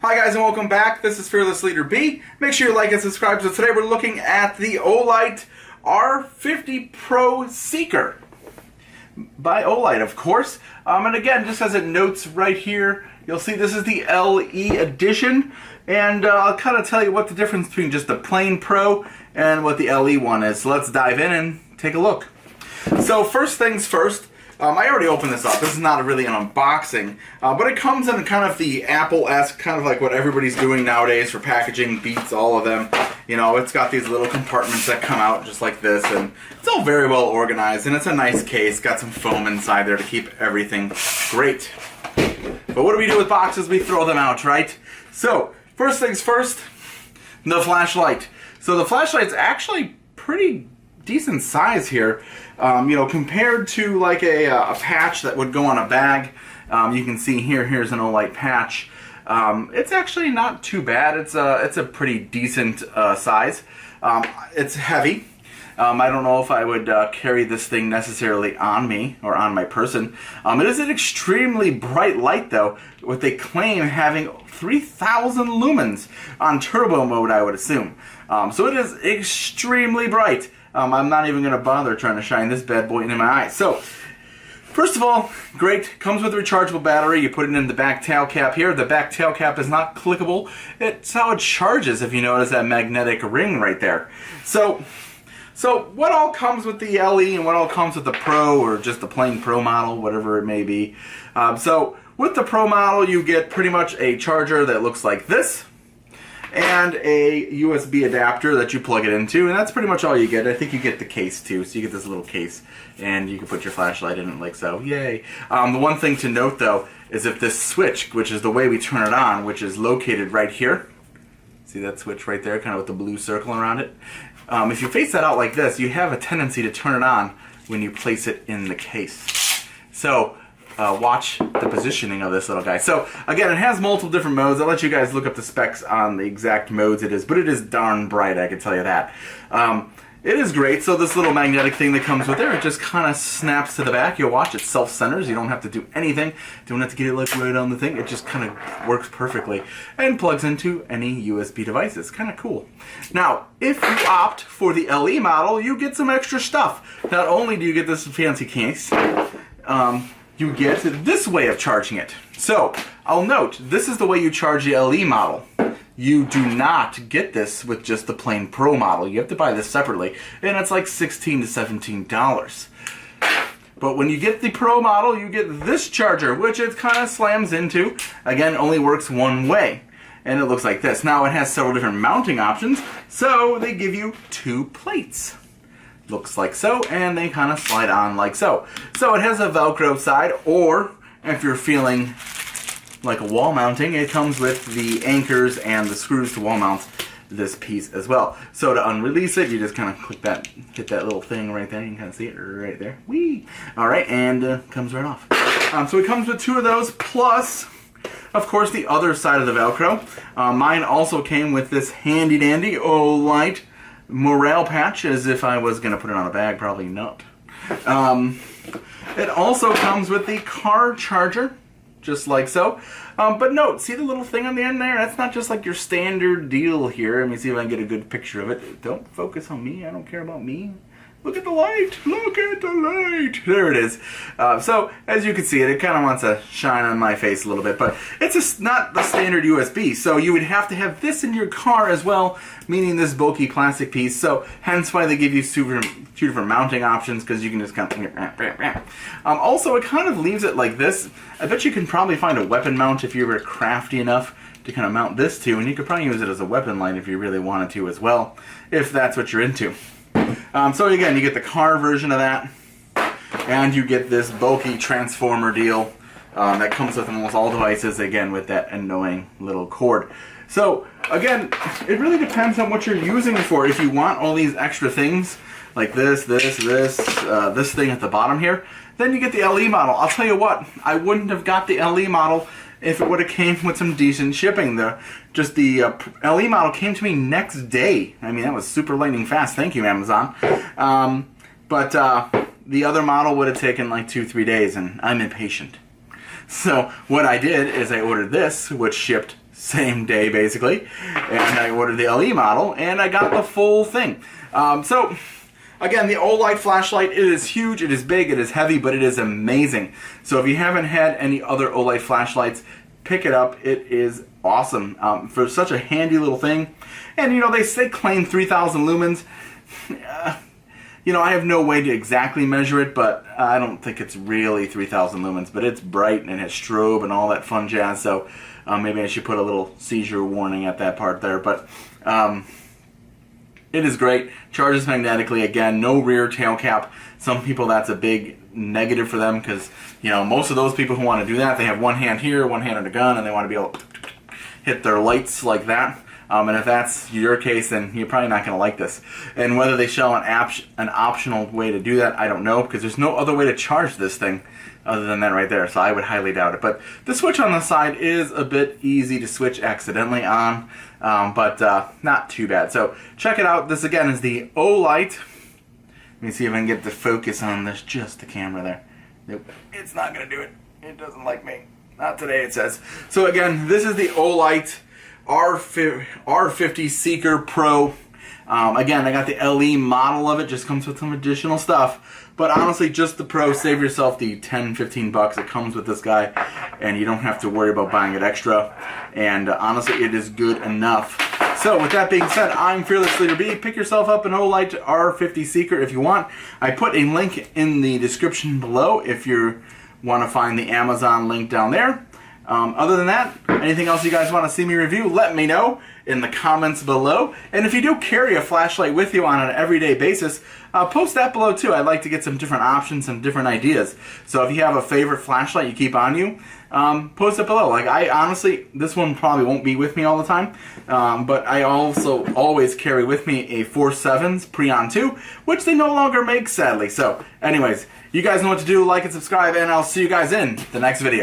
Hi guys and welcome back. This is Fearless Leader B. Make sure you like and subscribe. So today we're looking at the Olight R50 Pro Seeker by Olight, of course. And again, just as it notes right here, you'll see this is the LE edition. And I'll kind of tell you what the difference between just the plain Pro and what the LE one is. So let's dive in and take a look. So first things first, I already opened this up. This is not really an unboxing, but it comes in kind of the Apple-esque, kind of like what everybody's doing nowadays for packaging, Beats, all of them. You know, it's got these little compartments that come out just like this, and it's all very well organized, and it's a nice case. Got some foam inside there to keep everything great. But what do we do with boxes? We throw them out, right? So, first things first, the flashlight. So the flashlight's actually pretty decent size here, you know, compared to like a patch that would go on a bag. You can see here's an Olight patch. It's actually not too bad. It's a pretty decent size. It's heavy. I don't know if I would carry this thing necessarily on me or on my person. It is an extremely bright light though, what they claim having 3,000 lumens on turbo mode, I would assume. So it is extremely bright. I'm not even going to bother trying to shine this bad boy into my eyes. So, first of all, great. Comes with a rechargeable battery. You put it in the back tail cap here. The back tail cap is not clickable. It's how it charges, if you notice that magnetic ring right there. So what all comes with the LE and what all comes with the Pro or just the plain Pro model, whatever it may be. So with the Pro model, you get pretty much a charger that looks like this, and a USB adapter that you plug it into, and that's pretty much all you get. I think you get the case too, so you get this little case, and you can put your flashlight in it like so. Yay! The one thing to note though is if this switch, which is the way we turn it on, which is located right here, see that switch right there, kind of with the blue circle around it? If you face that out like this, you have a tendency to turn it on when you place it in the case. So watch the positioning of this little guy. So again, it has multiple different modes. I'll let you guys look up the specs on the exact modes it is, but it is darn bright, I can tell you that. It is great. So this little magnetic thing that comes with there, it just kind of snaps to the back. You'll watch, it self-centers. You don't have to do anything. Don't have to get it like right on the thing. It just kind of works perfectly and plugs into any USB device. It's kind of cool. Now, if you opt for the LE model, you get some extra stuff. Not only do you get this fancy case, you get this way of charging it. So, I'll note, this is the way you charge the LE model. You do not get this with just the plain Pro model. You have to buy this separately, and it's like $16 to $17. But when you get the Pro model, you get this charger, which it kind of slams into. Again, only works one way, and it looks like this. Now, it has several different mounting options, so they give you 2 plates. Looks like so, and they kind of slide on like so. So it has a Velcro side, or if you're feeling like a wall mounting, it comes with the anchors and the screws to wall mount this piece as well. So to unrelease it, you just kind of click that, hit that little thing right there. You can kind of see it right there. Whee! All right, and comes right off. So it comes with 2 of those, plus, of course, the other side of the Velcro. Mine also came with this handy dandy Olight morale patch, as if I was going to put it on a bag. Probably not. It also comes with the car charger, just like so. But note, see the little thing on the end there? That's not just like your standard deal here. Let me see if I can get a good picture of it. Don't focus on me. I don't care about me. Look at the light! Look at the light! There it is. So, as you can see, it kind of wants to shine on my face a little bit, but it's not the standard USB, so you would have to have this in your car as well, meaning this bulky plastic piece, so hence why they give you 2 different mounting options, because you can just kind of... Also, it kind of leaves it like this. I bet you can probably find a weapon mount if you were crafty enough to kind of mount this to, and you could probably use it as a weapon light if you really wanted to as well, if that's what you're into. So again, you get the car version of that, and you get this bulky transformer deal that comes with almost all devices, again with that annoying little cord. So again, it really depends on what you're using it for. If you want all these extra things, like this thing at the bottom here, then you get the LE model. I'll tell you what, I wouldn't have got the LE model if it would have came with some decent shipping. The LE model came to me next day. I mean, that was super lightning fast. Thank you, Amazon. But the other model would have taken like 2-3 days, and I'm impatient. So what I did is I ordered this, which shipped same day basically, and I ordered the LE model, and I got the full thing. So again, the Olight flashlight, it is huge, it is big, it is heavy, but it is amazing. So if you haven't had any other Olight flashlights, pick it up. It is awesome for such a handy little thing. And you know, they claim 3,000 lumens. You know, I have no way to exactly measure it, but I don't think it's really 3,000 lumens. But it's bright and it has strobe and all that fun jazz. So maybe I should put a little seizure warning at that part there. But it is great. Charges magnetically. Again, no rear tail cap. Some people, that's a big negative for them, because you know, most of those people who want to do that, they have one hand here, one hand on the gun, and they want to be able to hit their lights like that. And if that's your case, then you're probably not going to like this. And whether they show an optional way to do that, I don't know, because there's no other way to charge this thing other than that right there. So I would highly doubt it. But the switch on the side is a bit easy to switch accidentally on, but not too bad. So check it out. This again is the Olight. Let me see if I can get the focus on this, just the camera there. Nope, it's not going to do it. It doesn't like me. Not today, it says. So again, this is the Olight R50 Seeker Pro. Again, I got the LE model of it, just comes with some additional stuff. But honestly, just the Pro, save yourself the 10-15 bucks. It comes with this guy, and you don't have to worry about buying it extra. And honestly, it is good enough. So with that being said, I'm Fearless Leader B. Pick yourself up an Olight R50 Seeker if you want. I put a link in the description below if you want to find the Amazon link down there. Other than that, anything else you guys want to see me review, let me know in the comments below. And if you do carry a flashlight with you on an everyday basis, post that below too. I'd like to get some different options, some different ideas. So if you have a favorite flashlight you keep on you, post it below. Like, I honestly, this one probably won't be with me all the time, but I also always carry with me a 4.7's Preon 2, which they no longer make, sadly. So anyways, you guys know what to do. Like and subscribe, and I'll see you guys in the next video.